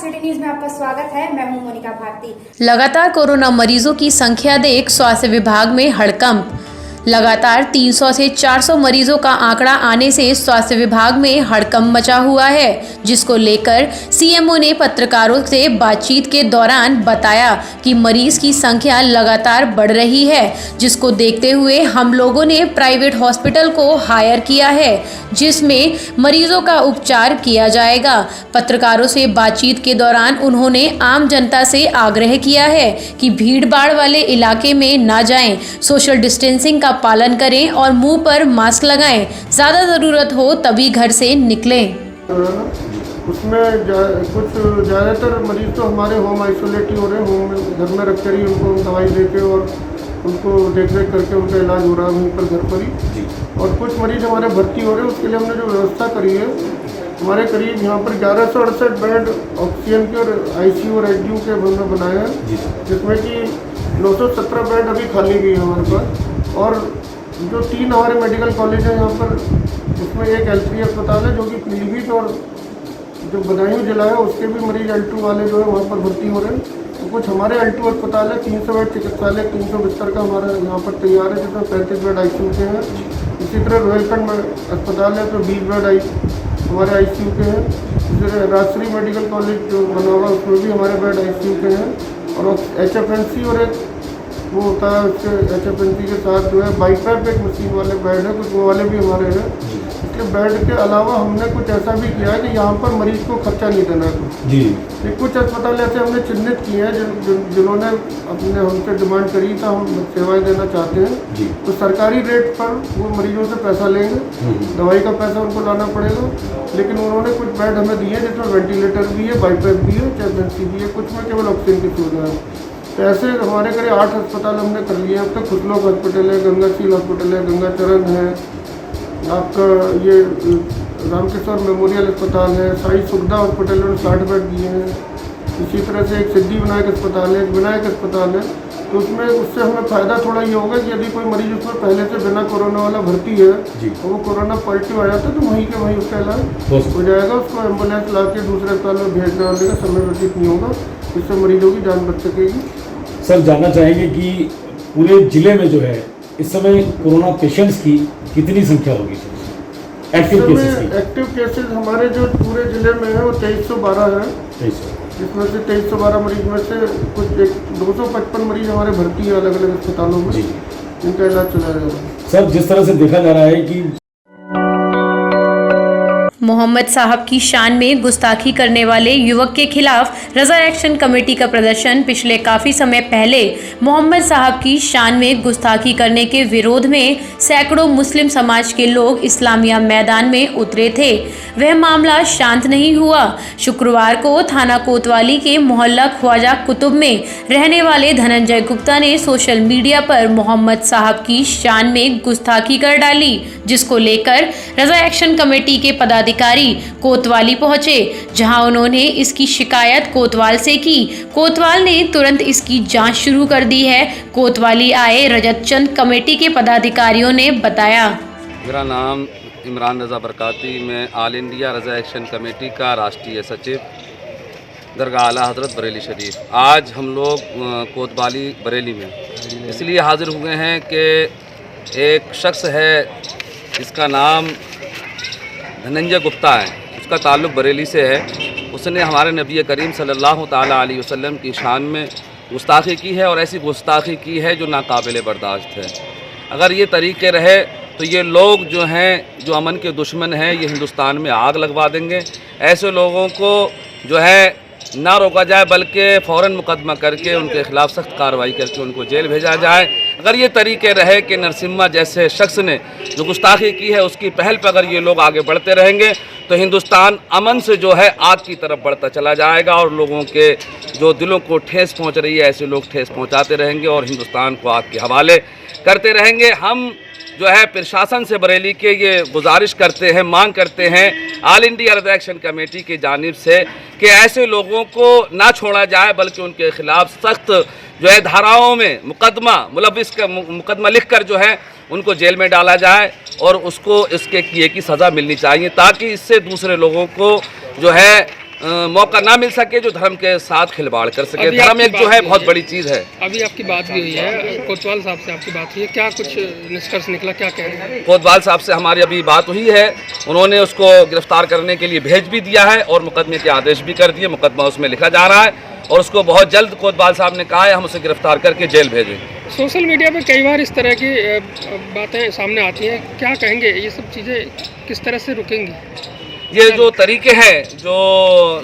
City news में आपका स्वागत है। मैं हूं मोनिका भारती। लगातार कोरोना मरीजों की संख्या देख स्वास्थ्य विभाग में हड़कंप। लगातार 300 से 400 मरीजों का आंकड़ा आने से स्वास्थ्य विभाग में हड़कंप मचा हुआ है, जिसको लेकर सीएमओ ने पत्रकारों से बातचीत के दौरान बताया कि मरीज की संख्या लगातार बढ़ रही है, जिसको देखते हुए हम लोगों ने प्राइवेट हॉस्पिटल को हायर किया है, जिसमें मरीजों का उपचार किया जाएगा। पत्रकारों से बातचीत के दौरान उन्होंने आम जनता से आग्रह किया है कि भीड़ भाड़ वाले इलाके में ना जाएं, सोशल डिस्टेंसिंग का पालन करें और मुंह पर मास्क लगाएं। ज़्यादा ज़रूरत हो तभी घर से निकलें। उसमें कुछ ज़्यादातर मरीज तो हमारे होम आइसोलेट ही हो रहे हैं, होम घर में रख कर ही उनको दवाई देके और उनको देख रेख करके उनका इलाज हो रहा है वहीं पर घर पर ही। और कुछ मरीज हमारे भर्ती हो रहे हैं, उसके लिए हमने जो व्यवस्था करी है, हमारे करीब यहाँ पर 1168 बेड ऑक्सीजन के और आईसीयू और एचडीयू के हमने बनाए हैं, जिसमें कि 917 बेड अभी खाली भी है हमारे पास। और जो 3 हमारे मेडिकल कॉलेज हैं यहाँ पर, उसमें एक L3 अस्पताल है जो कि पीलीभीत और जो बदायूं जिला है उसके भी मरीज L2 वाले जो है वहाँ पर भर्ती हो रहे हैं। तो कुछ हमारे L2 अस्पताल है, 300 बेड चिकित्सालय, 300 बिस्तर का हमारा यहाँ पर तैयार है, जिसमें 35 बेड आईसीयू के हैं। इसी तरह रोहिलखंड अस्पताल है तो 20 बेड हमारे आईसीयू के हैं। इसी राजश्री मेडिकल कॉलेज जो बना हुआ उसमें भी हमारे बेड आईसीयू के हैं। और HFNC और एक वो होता है, उसके HFNC के साथ जो है बाईपैप एक मशीन वाले बेड है, कुछ वो वाले भी हमारे हैं। इसलिए बेड के अलावा हमने कुछ ऐसा भी किया है कि यहाँ पर मरीज को खर्चा नहीं देना है जी। कुछ अस्पताल ऐसे हमने चिन्हित किए हैं जिन्होंने अपने हमसे डिमांड करी था, हम सेवाएं देना चाहते हैं जी। तो सरकारी रेट पर वो मरीजों से पैसा लेंगे, दवाई का पैसा उनको लाना पड़ेगा, लेकिन उन्होंने कुछ बेड हमें दिए जिसमें वेंटिलेटर भी है, बाईपैप भी है, HFNC भी है, कुछ में केवल ऑक्सीजन की सुविधा है। तो ऐसे हमारे करीब 8 अस्पताल हमने कर लिए। अब तक खुशलोक हॉस्पिटल है, गंगाशील हॉस्पिटल है, गंगाचरण है, आपका ये रामकिशोर मेमोरियल अस्पताल है, साई सुविधा हॉस्पिटल है, 60 बेड दिए हैं। इसी तरह से एक सिद्धि विनायक अस्पताल है, एक विनायक अस्पताल है। तो उसमें उससे हमें फ़ायदा थोड़ा ये होगा कि यदि कोई मरीज उसमें पहले से बिना कोरोना वाला भर्ती है और वो कोरोना पॉजिटिव आ जाता है तो वहीं के वहीं उसका इलाज हो जाएगा। उसको एम्बुलेंस ला के दूसरे अस्पताल में भेजना वाले का समय व्यतीत नहीं होगा, इससे मरीजों की जान बच सकेगी। सर, जानना चाहेंगे कि पूरे जिले में जो है इस समय कोरोना पेशेंट्स की कितनी संख्या होगी? एक्टिव केसेस हमारे जो पूरे जिले में है वो 2312 है, जिसमें से 2312 मरीज में से कुछ 255 मरीज हमारे भर्ती है अलग अलग अस्पतालों में, जिनका इलाज चला जा रहा है। सर, जिस तरह से देखा जा रहा है कि मोहम्मद साहब की शान में गुस्ताखी करने वाले युवक के खिलाफ रजा एक्शन कमेटी का प्रदर्शन पिछले काफ़ी समय पहले मोहम्मद साहब की शान में गुस्ताखी करने के विरोध में सैकड़ों मुस्लिम समाज के लोग इस्लामिया मैदान में उतरे थे। वह मामला शांत नहीं हुआ। शुक्रवार को थाना कोतवाली के मोहल्ला ख्वाजा कुतुब में रहने वाले धनंजय गुप्ता ने सोशल मीडिया पर मोहम्मद साहब की शान में गुस्ताखी कर डाली, जिसको लेकर रजा एक्शन कमेटी के पदाधिकारी कोतवाली पहुंचे, जहां उन्होंने इसकी शिकायत कोतवाल से की। कोतवाल ने तुरंत इसकी जांच शुरू कर दी है। कोतवाली आए रजत चंद कमेटी के पदाधिकारियों ने बताया। मेरा नाम इमरान रज़ा बरकाती, मैं ऑल इंडिया रज़ा एक्शन कमेटी का राष्ट्रीय सचिव, दरगाह आला हज़रत बरेली शरीफ। आज हम लोग कोतवाली बरेली में इसलिए हाज़िर हुए हैं कि एक शख्स है जिसका नाम धनंजय गुप्ता है, उसका ताल्लुक़ बरेली से है। उसने हमारे नबी करीम सल्लल्लाहु ताला अलैहि वसल्लम की शान में गुस्ताखी की है और ऐसी गुस्ताखी की है जो नाकाबिले बर्दाश्त है। अगर ये तरीके रहे तो ये लोग जो हैं, जो अमन के दुश्मन हैं, ये हिंदुस्तान में आग लगवा देंगे। ऐसे लोगों को जो है ना रोका जाए बल्कि फ़ौरन मुकदमा करके उनके ख़िलाफ़ सख्त कार्रवाई करके उनको जेल भेजा जाए। अगर ये तरीके रहे कि नरसिम्हा जैसे शख्स ने जो गुस्ताखी की है उसकी पहल पर अगर ये लोग आगे बढ़ते रहेंगे तो हिंदुस्तान अमन से जो है आग की तरफ बढ़ता चला जाएगा और लोगों के जो दिलों को ठेस पहुँच रही है ऐसे लोग ठेस पहुँचाते रहेंगे और हिंदुस्तान को आग के हवाले करते रहेंगे। हम जो है प्रशासन से बरेली के ये गुजारिश करते हैं, मांग करते हैं ऑल इंडिया रज़ा एक्शन कमेटी की जानिब से कि ऐसे लोगों को ना छोड़ा जाए बल्कि उनके ख़िलाफ़ सख्त जो है धाराओं में मुलविस का मुकदमा लिख कर जो है उनको जेल में डाला जाए और उसको इसके किए की सज़ा मिलनी चाहिए, ताकि इससे दूसरे लोगों को जो है मौका ना मिल सके जो धर्म के साथ खिलवाड़ कर सके। अभी धर्म आपकी एक जो बात है हुई बहुत है। बड़ी चीज़ है। अभी आपकी बात भी हुई है, कोतवाल साहब से आपकी बात हुई है, क्या कुछ निष्कर्ष निकला, क्या कह रहे हैं? कोतवाल साहब से हमारी अभी बात हुई है, उन्होंने उसको गिरफ्तार करने के लिए भेज भी दिया है और मुकदमे के आदेश भी कर दिए। मुकदमा उसमें लिखा जा रहा है और उसको बहुत जल्द कोतवाल साहब ने कहा है हम उसे गिरफ्तार करके जेल भेजें। सोशल मीडिया पे कई बार इस तरह की बातें सामने आती हैं, क्या कहेंगे, ये सब चीज़ें किस तरह से रुकेंगी? ये जो तरीके हैं जो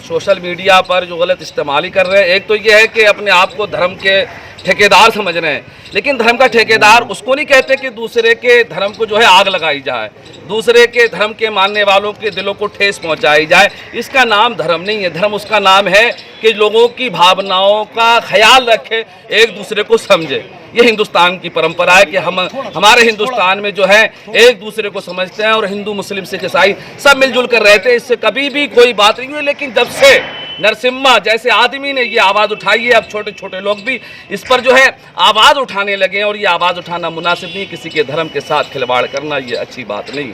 सोशल मीडिया पर जो गलत इस्तेमाल कर रहे हैं, एक तो ये है कि अपने आप को धर्म के ठेकेदार समझ रहे हैं, लेकिन धर्म का ठेकेदार उसको नहीं कहते कि दूसरे के धर्म को जो है आग लगाई जाए, दूसरे के धर्म के मानने वालों के दिलों को ठेस पहुंचाई जाए। इसका नाम धर्म नहीं है। धर्म उसका नाम है कि लोगों की भावनाओं का ख्याल रखे, एक दूसरे को समझे। ये हिंदुस्तान की परंपरा है कि हमारे हिंदुस्तान में जो है एक दूसरे को समझते हैं और हिंदू मुस्लिम सिख ईसाई सब मिलजुल कर रहते हैं। इससे कभी भी कोई बात नहीं हुई, लेकिन जब से नरसिम्हा जैसे आदमी ने ये आवाज़ उठाई है, अब छोटे छोटे लोग भी इस पर जो है आवाज़ उठाने लगे हैं और ये आवाज़ उठाना मुनासिब नहीं, किसी के धर्म के साथ खिलवाड़ करना ये अच्छी बात नहीं।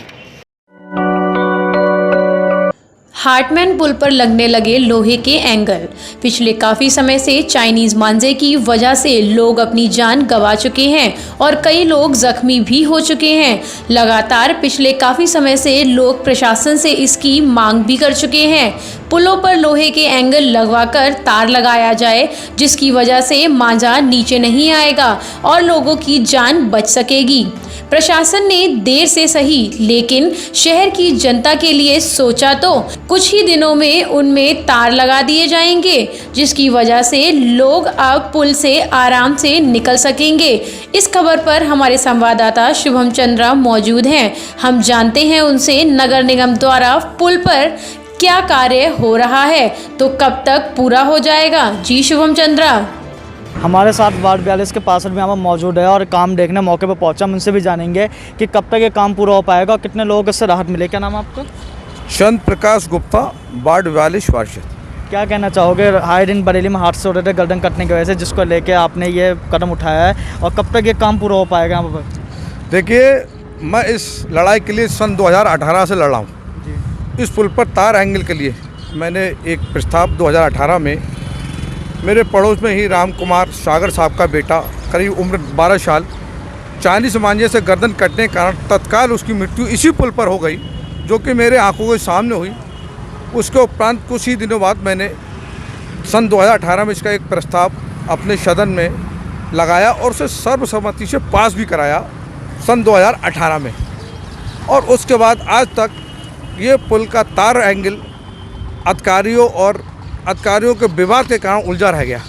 हार्टमैन पुल पर लगने लगे लोहे के एंगल। पिछले काफ़ी समय से चाइनीज़ मांझे की वजह से लोग अपनी जान गंवा चुके हैं और कई लोग जख्मी भी हो चुके हैं। लगातार पिछले काफ़ी समय से लोग प्रशासन से इसकी मांग भी कर चुके हैं। पुलों पर लोहे के एंगल लगवाकर तार लगाया जाए, जिसकी वजह से मांझा नीचे नहीं आएगा और लोगों की जान बच सकेगी। प्रशासन ने देर से सही लेकिन शहर की जनता के लिए सोचा तो कुछ ही दिनों में उनमें तार लगा दिए जाएंगे, जिसकी वजह से लोग अब पुल से आराम से निकल सकेंगे। इस खबर पर हमारे संवाददाता शुभम चंद्रा मौजूद हैं। हम जानते हैं उनसे नगर निगम द्वारा पुल पर क्या कार्य हो रहा है, तो कब तक पूरा हो जाएगा। जी शुभम चंद्रा। हमारे साथ वार्ड 42 के पार्षद भी यहाँ पर मौजूद है और काम देखने मौके पर पहुंचा। हम उनसे भी जानेंगे कि कब तक ये काम पूरा हो पाएगा और कितने लोगों को इससे राहत मिले। क्या नाम है आपका? चंद प्रकाश गुप्ता, वार्ड 42 पार्षद। क्या कहना चाहोगे, हाई दिन बरेली में हादसे हो रहे थे गर्दन कटने की वजह से, जिसको लेके आपने ये कदम उठाया है, और कब तक ये काम पूरा हो पाएगा यहाँ पर? देखिए, मैं इस लड़ाई के लिए सन 2018 से लड़ रहा हूँ। इस पुल पर तार एंगल के लिए मैंने एक प्रस्ताव 2018 में मेरे पड़ोस में ही राम कुमार सागर साहब का बेटा, करीब उम्र 12 साल, चाइनीज़ मांझे से गर्दन कटने के कारण तत्काल उसकी मृत्यु इसी पुल पर हो गई, जो कि मेरे आंखों के सामने हुई। उसके उपरांत कुछ ही दिनों बाद मैंने सन 2018 में इसका एक प्रस्ताव अपने सदन में लगाया और उसे सर्वसम्मति से पास भी कराया सन 2018 में। और उसके बाद आज तक ये पुल का तार एंगल अधिकारियों के विवाद के कारण उलझा रह गया।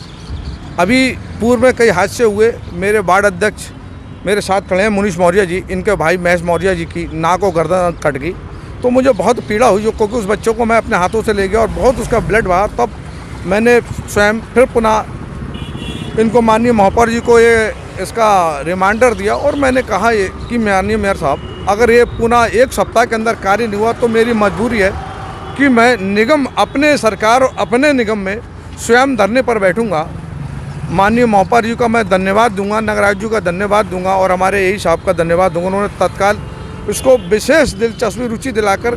अभी पूर्व में कई हादसे हुए। मेरे वार्ड अध्यक्ष मेरे साथ खड़े हैं, मुनीश मौर्य जी, इनके भाई महेश मौर्य जी की नाक और गर्दन कट गई, तो मुझे बहुत पीड़ा हुई, क्योंकि उस बच्चों को मैं अपने हाथों से ले गया और बहुत उसका ब्लड बहा। तब मैंने स्वयं फिर पुनः इनको माननीय महापौर जी को ये इसका रिमाइंडर दिया और मैंने कहा ये कि माननीय मेयर साहब, अगर ये पुनः एक सप्ताह के अंदर कार्य नहीं हुआ तो मेरी मजबूरी है कि मैं निगम अपने सरकार और अपने निगम में स्वयं धरने पर बैठूंगा। माननीय महापौर जी का मैं धन्यवाद दूंगा, नगराज जी का धन्यवाद दूंगा और हमारे यही साहब का धन्यवाद दूंगा। उन्होंने तत्काल इसको विशेष दिलचस्पी रुचि दिलाकर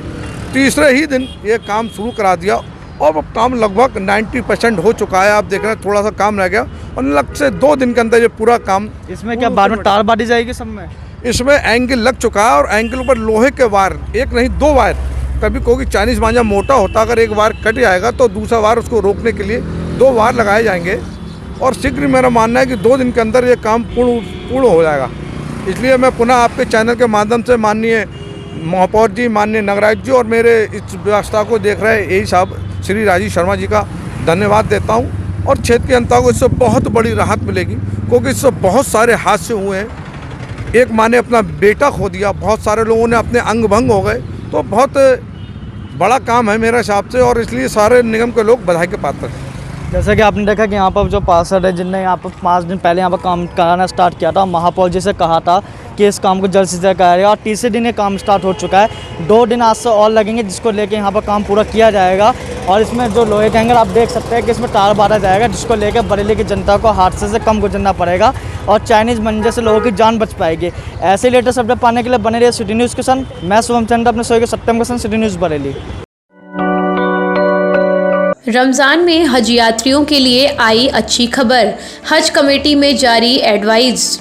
तीसरे ही दिन ये काम शुरू करा दिया और अब काम लगभग 90% हो चुका है। आप देख रहे हैं थोड़ा सा काम रह गया और लगभग से 2 दिन के अंदर ये पूरा काम। इसमें क्या बाद में तार बांधी जाएगी सब में? इसमें एंगल लग चुका है और एंगल पर लोहे के वायर, एक नहीं 2 वायर, कभी कोई चाइनीज़ मांझा मोटा होता, अगर एक वायर कट जाएगा तो दूसरा वायर उसको रोकने के लिए 2 वायर लगाए जाएंगे और शीघ्र मेरा मानना है कि 2 दिन के अंदर ये काम पूर्ण हो जाएगा। इसलिए मैं पुनः आपके चैनल के माध्यम से माननीय महापौर जी, माननीय नगराज जी और मेरे इस व्यवस्था को देख रहे यही साहब श्री राजीव शर्मा जी का धन्यवाद देता हूँ और क्षेत्र की जनता को इससे बहुत बड़ी राहत मिलेगी, क्योंकि इससे बहुत सारे हादसे हुए हैं। एक माँ ने अपना बेटा खो दिया, बहुत सारे लोगों ने अपने अंग भंग हो गए, तो बहुत बड़ा काम है मेरे हिसाब से और इसलिए सारे निगम के लोग बधाई के पात्र हैं। जैसे कि आपने देखा कि यहाँ पर जो पार्षद है जिनने यहाँ पर 5 दिन पहले यहाँ पर काम कराना स्टार्ट किया था, महापौर जी से कहा था कि इस काम को जल्द से जल्द कराएगा और तीसरे दिन ये काम स्टार्ट हो चुका है। 2 दिन आज से और लगेंगे, जिसको लेके यहाँ पर काम पूरा किया जाएगा। और इसमें जो लोहे के एंगल आप देख सकते हैं कि इसमें तार बांधा जाएगा, जिसको लेकर बरेली की जनता को हादसे से कम गुजरना पड़ेगा और चाइनीज़ मंजे से लोगों की जान बच पाएगी। ऐसे लेटेस्ट अपडेट पाने के लिए बने रहिए सिटी न्यूज़ के संग। मैं शुभम चंद्र, अपने सोई के सत्यम के संग, सिटी न्यूज़ बरेली। रमज़ान में हज यात्रियों के लिए आई अच्छी खबर। हज कमेटी में जारी एडवाइस।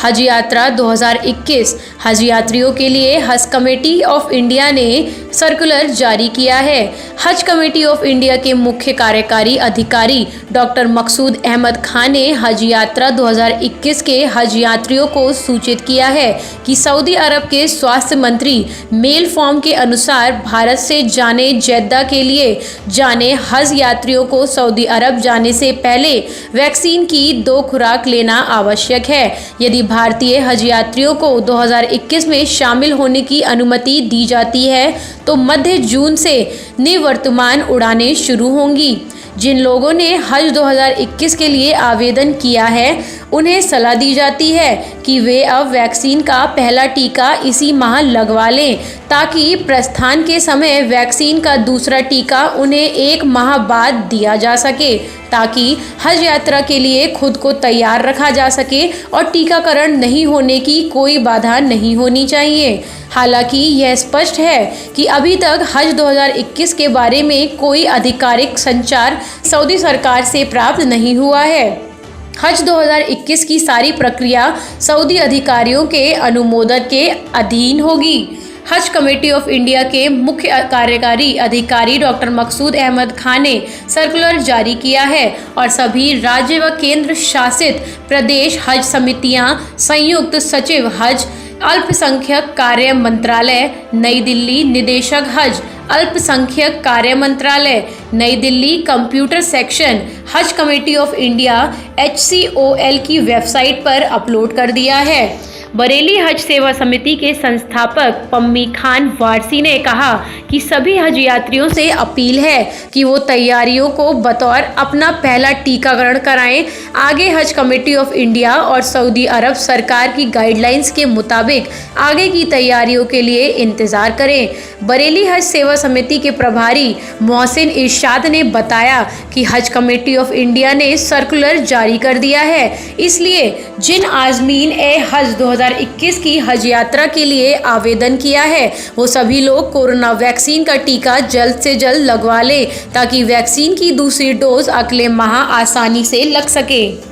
हज यात्रा 2021 हज यात्रियों के लिए हज कमेटी ऑफ इंडिया ने सर्कुलर जारी किया है। हज कमेटी ऑफ इंडिया के मुख्य कार्यकारी अधिकारी डॉक्टर मकसूद अहमद खान ने हज यात्रा 2021 के हज यात्रियों को सूचित किया है कि सऊदी अरब के स्वास्थ्य मंत्री मेल फॉर्म के अनुसार भारत से जाने जेद्दा के लिए जाने हज यात्रियों को सऊदी अरब जाने से पहले वैक्सीन की 2 खुराक लेना आवश्यक है। यदि भारतीय हज यात्रियों को 2021 में शामिल होने की अनुमति दी जाती है तो मध्य जून से निवर्तमान उड़ानें शुरू होंगी। जिन लोगों ने हज 2021 के लिए आवेदन किया है उन्हें सलाह दी जाती है कि वे अब वैक्सीन का पहला टीका इसी माह लगवा लें ताकि प्रस्थान के समय वैक्सीन का दूसरा टीका उन्हें 1 माह बाद दिया जा सके, ताकि हज यात्रा के लिए खुद को तैयार रखा जा सके और टीकाकरण नहीं होने की कोई बाधा नहीं होनी चाहिए। हालांकि यह स्पष्ट है कि अभी तक हज 2021 के बारे में कोई आधिकारिक संचार सऊदी सरकार से प्राप्त नहीं हुआ है। हज 2021 की सारी प्रक्रिया सऊदी अधिकारियों के अनुमोदन के अधीन होगी। हज कमेटी ऑफ इंडिया के मुख्य कार्यकारी अधिकारी डॉक्टर मकसूद अहमद खान ने सर्कुलर जारी किया है और सभी राज्य व केंद्र शासित प्रदेश हज समितियां, संयुक्त सचिव हज, अल्पसंख्यक कार्य मंत्रालय नई दिल्ली, निदेशक हज, अल्पसंख्यक कार्य मंत्रालय नई दिल्ली, कंप्यूटर सेक्शन हज कमेटी ऑफ इंडिया HCOL की वेबसाइट पर अपलोड कर दिया है। बरेली हज सेवा समिति के संस्थापक पम्मी खान वारसी ने कहा कि सभी हज यात्रियों से अपील है कि वो तैयारियों को बतौर अपना पहला टीकाकरण कराएं। आगे हज कमेटी ऑफ इंडिया और सऊदी अरब सरकार की गाइडलाइंस के मुताबिक आगे की तैयारियों के लिए इंतज़ार करें। बरेली हज सेवा समिति के प्रभारी मोहसिन इरशाद ने बताया कि हज कमेटी ऑफ इंडिया ने सर्कुलर जारी कर दिया है, इसलिए जिन आज़मीन हज 2021 की हज यात्रा के लिए आवेदन किया है वो सभी लोग कोरोना वैक्सीन का टीका जल्द से जल्द लगवा लें ताकि वैक्सीन की दूसरी डोज अगले माह आसानी से लग सके।